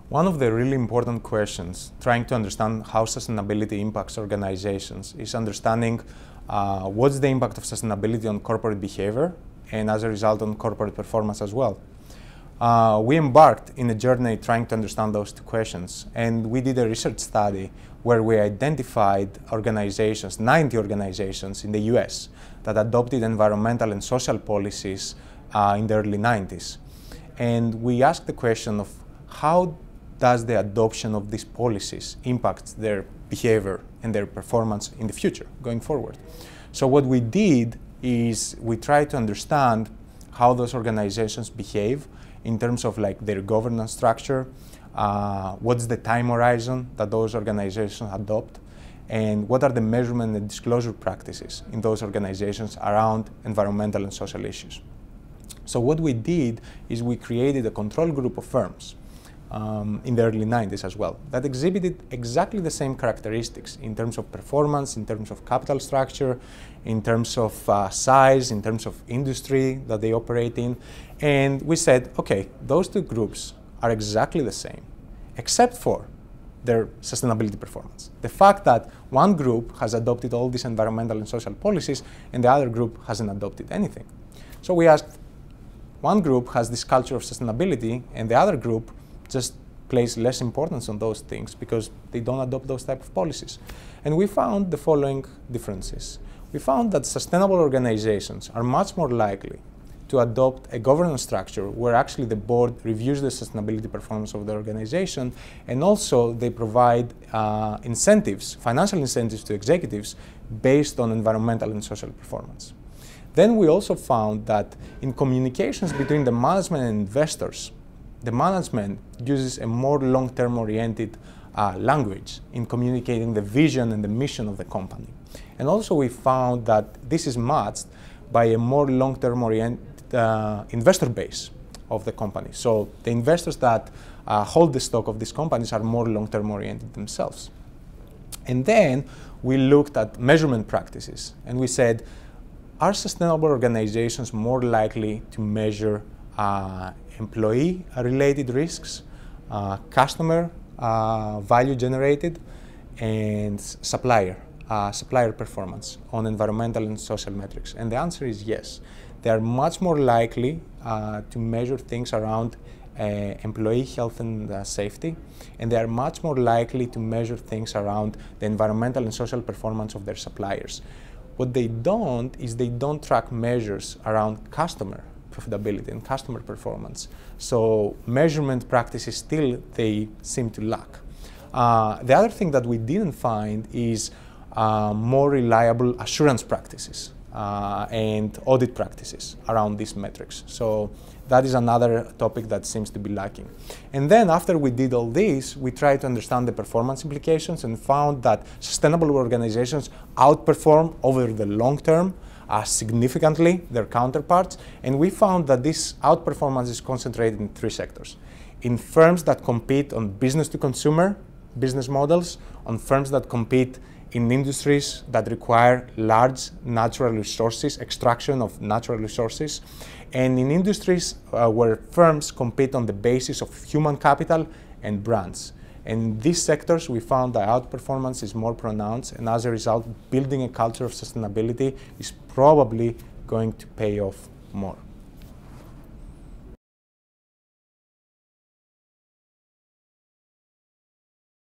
One of the really important questions trying to understand how sustainability impacts organizations is understanding what's the impact of sustainability on corporate behavior and as a result on corporate performance as well. We embarked in a journey trying to understand those two questions, and we did a research study where we identified organizations, 90 organizations in the US that adopted environmental and social policies in the early 90s. And we asked the question of how does the adoption of these policies impact their behavior and their performance in the future, going forward. So what we did is we tried to understand how those organizations behave in terms of like their governance structure, what's the time horizon that those organizations adopt, and what are the measurement and disclosure practices in those organizations around environmental and social issues. So what we did is we created a control group of firms in the early 90s as well, that exhibited exactly the same characteristics in terms of performance, in terms of capital structure, in terms of size, in terms of industry that they operate in. And we said, okay, those two groups are exactly the same, except for their sustainability performance. The fact that one group has adopted all these environmental and social policies and the other group hasn't adopted anything. So we asked, one group has this culture of sustainability and the other group just place less importance on those things because they don't adopt those type of policies. And we found the following differences. We found that sustainable organizations are much more likely to adopt a governance structure where actually the board reviews the sustainability performance of the organization, and also they provide incentives, financial incentives to executives based on environmental and social performance. Then we also found that in communications between the management and investors, the management uses a more long-term oriented language in communicating the vision and the mission of the company. And also we found that this is matched by a more long-term oriented investor base of the company. So the investors that hold the stock of these companies are more long-term oriented themselves. And then we looked at measurement practices and we said, are sustainable organizations more likely to measure employee-related risks, customer value generated, and supplier performance on environmental and social metrics? And the answer is yes. They are much more likely to measure things around employee health and safety, and they are much more likely to measure things around the environmental and social performance of their suppliers. What they don't is they don't track measures around customer profitability and customer performance. So measurement practices still, they seem to lack. The other thing that we didn't find is more reliable assurance practices and audit practices around these metrics. So that is another topic that seems to be lacking. And then after we did all this, we tried to understand the performance implications and found that sustainable organizations outperform over the long term significantly their counterparts. And we found that this outperformance is concentrated in three sectors. In firms that compete on business to consumer business models, on firms that compete in industries that require large natural resources, extraction of natural resources, and in industries where firms compete on the basis of human capital and brands. And in these sectors, we found that outperformance is more pronounced, and as a result, building a culture of sustainability is probably going to pay off more.